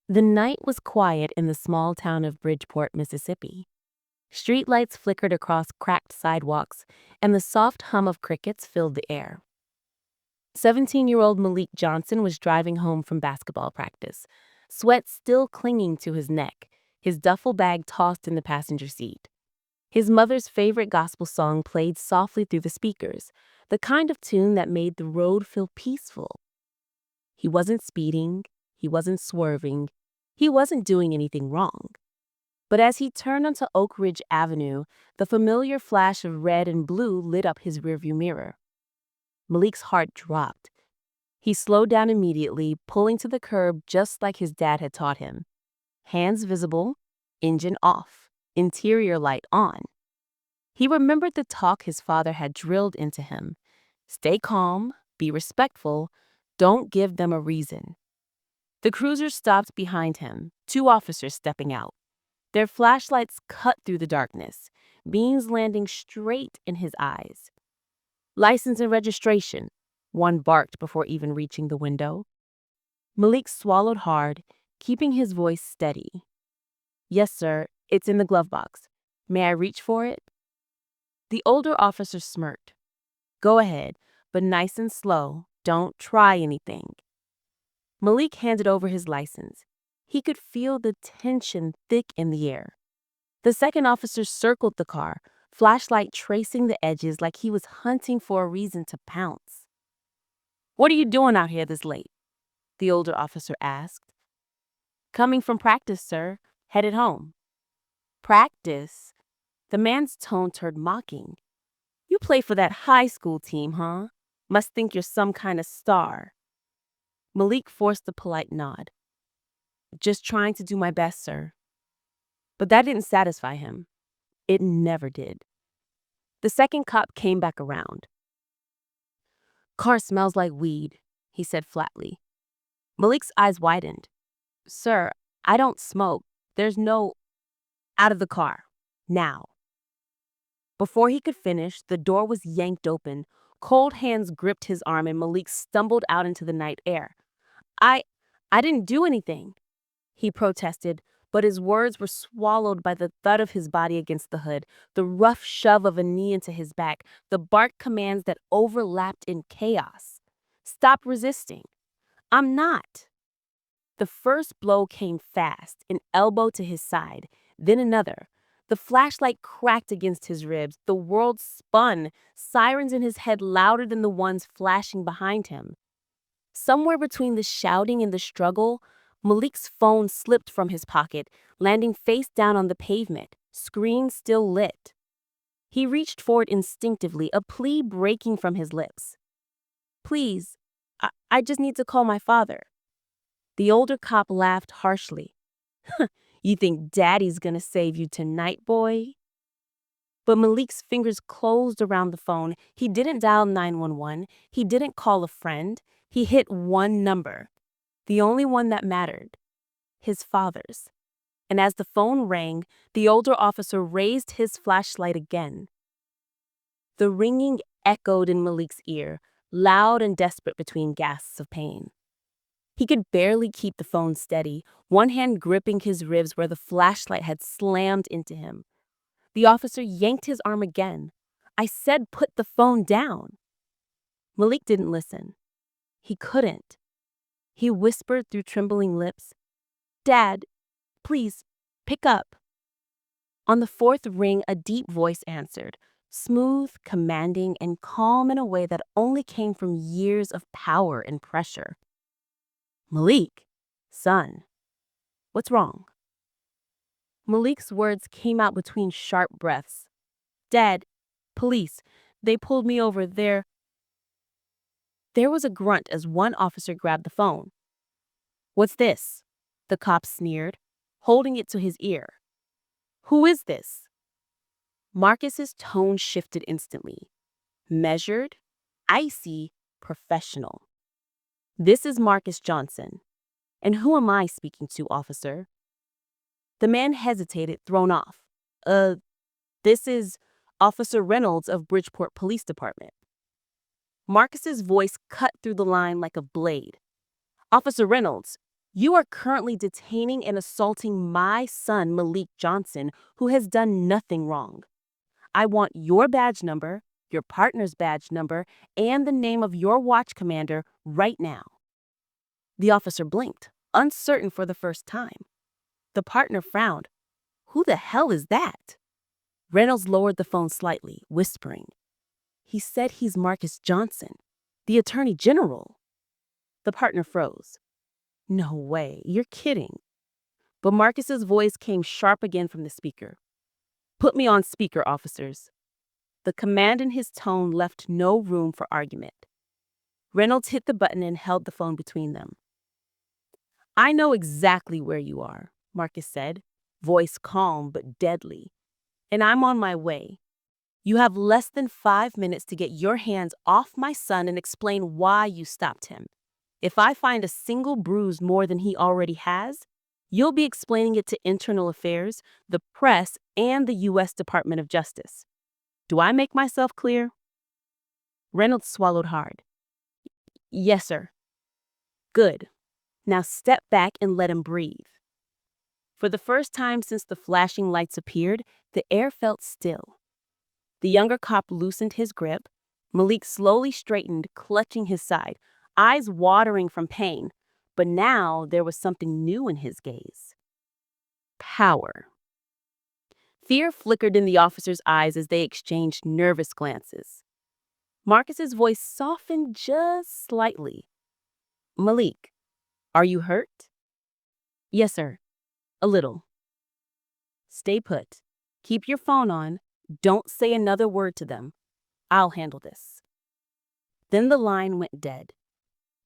The night was quiet in the small town of Bridgeport, Mississippi. Streetlights flickered across cracked sidewalks, and the soft hum of crickets filled the air. 17-year-old Malik Johnson was driving home from basketball practice, sweat still clinging to his neck, his duffel bag tossed in the passenger seat. His mother's favorite gospel song played softly through the speakers, the kind of tune that made the road feel peaceful. He wasn't speeding, he wasn't swerving, he wasn't doing anything wrong. But as he turned onto Oak Ridge Avenue, the familiar flash of red and blue lit up his rearview mirror. Malik's heart dropped. He slowed down immediately, pulling to the curb just like his dad had taught him. Hands visible, engine off, interior light on. He remembered the talk his father had drilled into him. Stay calm, be respectful, don't give them a reason. The cruiser stopped behind him, 2 officers stepping out. Their flashlights cut through the darkness, beams landing straight in his eyes. License and registration, one barked before even reaching the window. Malik swallowed hard, keeping his voice steady. Yes, sir, it's in the glove box. May I reach for it? The older officer smirked. Go ahead, but nice and slow. Don't try anything. Malik handed over his license. He could feel the tension thick in the air. The second officer circled the car, flashlight tracing the edges like he was hunting for a reason to pounce. What are you doing out here this late? The older officer asked. Coming from practice, sir. Headed home. Practice? The man's tone turned mocking. You play for that high school team, huh? Must think you're some kind of star. Malik forced a polite nod. Just trying to do my best, sir. But that didn't satisfy him. It never did. The second cop came back around. Car smells like weed, he said flatly. Malik's eyes widened. Sir, I don't smoke. There's no... Out of the car. Now. Before he could finish, the door was yanked open. Cold hands gripped his arm and Malik stumbled out into the night air. I didn't do anything, he protested, but his words were swallowed by the thud of his body against the hood, the rough shove of a knee into his back, the barked commands that overlapped in chaos. Stop resisting. I'm not. The first blow came fast, an elbow to his side, then another. The flashlight cracked against his ribs. The world spun, sirens in his head louder than the ones flashing behind him. Somewhere between the shouting and the struggle, Malik's phone slipped from his pocket, landing face down on the pavement, screen still lit. He reached for it instinctively, a plea breaking from his lips. Please, I just need to call my father. The older cop laughed harshly. You think Daddy's gonna save you tonight, boy? But Malik's fingers closed around the phone. He didn't dial 911. He didn't call a friend. He hit one number, the only one that mattered, his father's. And as the phone rang, the older officer raised his flashlight again. The ringing echoed in Malik's ear, loud and desperate between gasps of pain. He could barely keep the phone steady, one hand gripping his ribs where the flashlight had slammed into him. The officer yanked his arm again. I said put the phone down. Malik didn't listen. He couldn't. He whispered through trembling lips, Dad, please, pick up. On the fourth ring, a deep voice answered, smooth, commanding, and calm in a way that only came from years of power and pressure. Malik, son, what's wrong? Malik's words came out between sharp breaths. Dad, police, they pulled me over there. There was a grunt as one officer grabbed the phone. What's this? The cop sneered, holding it to his ear. Who is this? Marcus's tone shifted instantly. Measured, icy, professional. This is Marcus Johnson. And who am I speaking to, officer? The man hesitated, thrown off. This is Officer Reynolds of Bridgeport Police Department. Marcus's voice cut through the line like a blade. Officer Reynolds, You are currently detaining and assaulting my son, Malik Johnson, who has done nothing wrong. I want your badge number, your partner's badge number, and the name of your watch commander right now." The officer blinked, uncertain for the first time. The partner frowned. "Who the hell is that?" Reynolds lowered the phone slightly, whispering, "He said he's Marcus Johnson, the Attorney General." The partner froze. "No way, you're kidding." But Marcus's voice came sharp again from the speaker. "Put me on speaker, officers." The command in his tone left no room for argument. Reynolds hit the button and held the phone between them. "I know exactly where you are," Marcus said, voice calm but deadly. "And I'm on my way. You have less than 5 minutes to get your hands off my son and explain why you stopped him. If I find a single bruise more than he already has, you'll be explaining it to Internal Affairs, the press, and the U.S. Department of Justice. Do I make myself clear?" Reynolds swallowed hard. "Yes, sir." "Good. Now step back and let him breathe." For the first time since the flashing lights appeared, the air felt still. The younger cop loosened his grip. Malik slowly straightened, clutching his side, eyes watering from pain. But now there was something new in his gaze. Power. Fear flickered in the officers' eyes as they exchanged nervous glances. Marcus's voice softened just slightly. "Malik, are you hurt?" "Yes, sir. A little." "Stay put. Keep your phone on. Don't say another word to them. I'll handle this." Then the line went dead.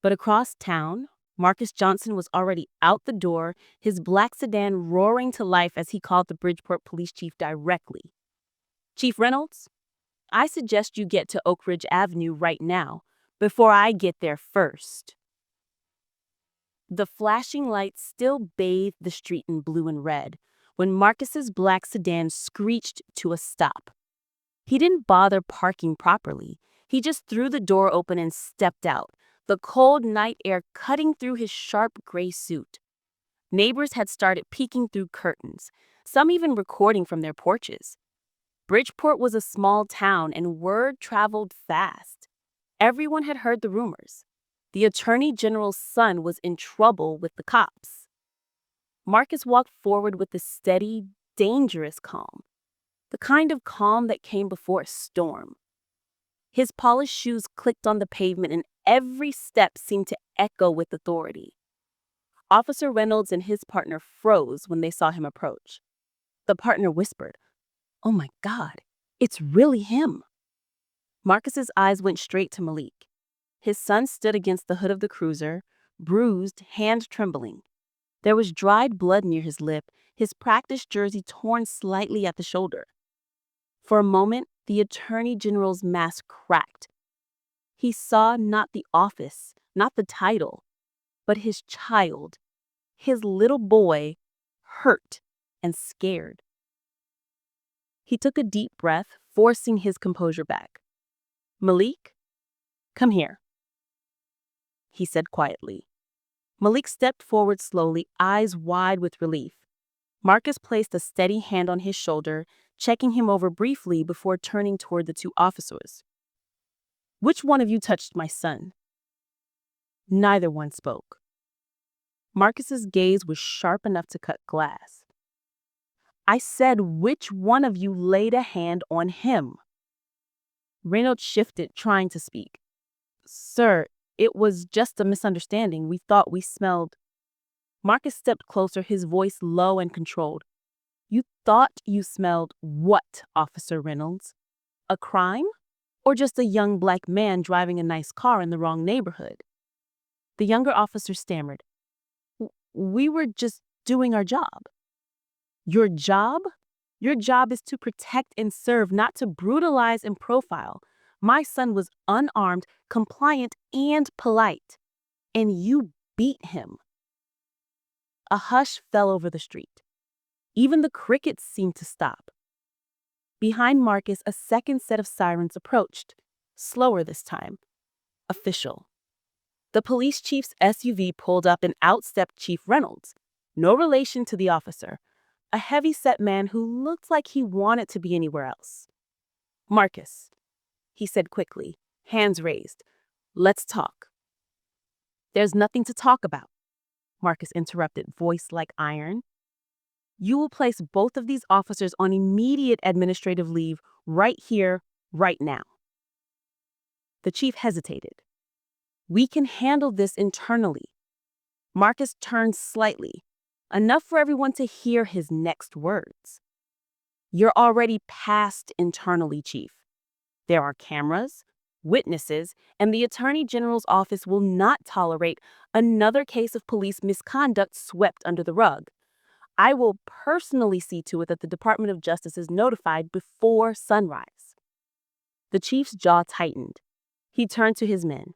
But across town, Marcus Johnson was already out the door, his black sedan roaring to life as he called the Bridgeport police chief directly. "Chief Reynolds, I suggest you get to Oak Ridge Avenue right now, before I get there first." The flashing lights still bathed the street in blue and red when Marcus's black sedan screeched to a stop. He didn't bother parking properly. He just threw the door open and stepped out, the cold night air cutting through his sharp gray suit. Neighbors had started peeking through curtains, some even recording from their porches. Bridgeport was a small town and word traveled fast. Everyone had heard the rumors. The Attorney General's son was in trouble with the cops. Marcus walked forward with a steady, dangerous calm, the kind of calm that came before a storm. His polished shoes clicked on the pavement and every step seemed to echo with authority. Officer Reynolds and his partner froze when they saw him approach. The partner whispered, "Oh my God, it's really him." Marcus's eyes went straight to Malik. His son stood against the hood of the cruiser, bruised, hand trembling. There was dried blood near his lip, his practice jersey torn slightly at the shoulder. For a moment, the Attorney General's mask cracked. He saw not the office, not the title, but his child, his little boy, hurt and scared. He took a deep breath, forcing his composure back. "Malik, come here," he said quietly. Malik stepped forward slowly, eyes wide with relief. Marcus placed a steady hand on his shoulder, checking him over briefly before turning toward the two officers. "Which one of you touched my son?" Neither one spoke. Marcus's gaze was sharp enough to cut glass. "I said, which one of you laid a hand on him?" Reynolds shifted, trying to speak. "Sir, it was just a misunderstanding. We thought we smelled." Marcus stepped closer, his voice low and controlled. "You thought you smelled what, Officer Reynolds? A crime? Or just a young black man driving a nice car in the wrong neighborhood?" The younger officer stammered, We were just doing our job." "Your job? Your job is to protect and serve, not to brutalize and profile. My son was unarmed, compliant, and polite. And you beat him." A hush fell over the street. Even the crickets seemed to stop. Behind Marcus, a second set of sirens approached, slower this time. Official. The police chief's SUV pulled up and out stepped Chief Reynolds, no relation to the officer, a heavy-set man who looked like he wanted to be anywhere else. "Marcus," he said quickly, hands raised. "Let's talk." "There's nothing to talk about," Marcus interrupted, voice like iron. "You will place both of these officers on immediate administrative leave right here, right now." The chief hesitated. "We can handle this internally." Marcus turned slightly, enough for everyone to hear his next words. "You're already past internally, Chief. There are cameras, witnesses, and the Attorney General's office will not tolerate another case of police misconduct swept under the rug. I will personally see to it that the Department of Justice is notified before sunrise." The chief's jaw tightened. He turned to his men.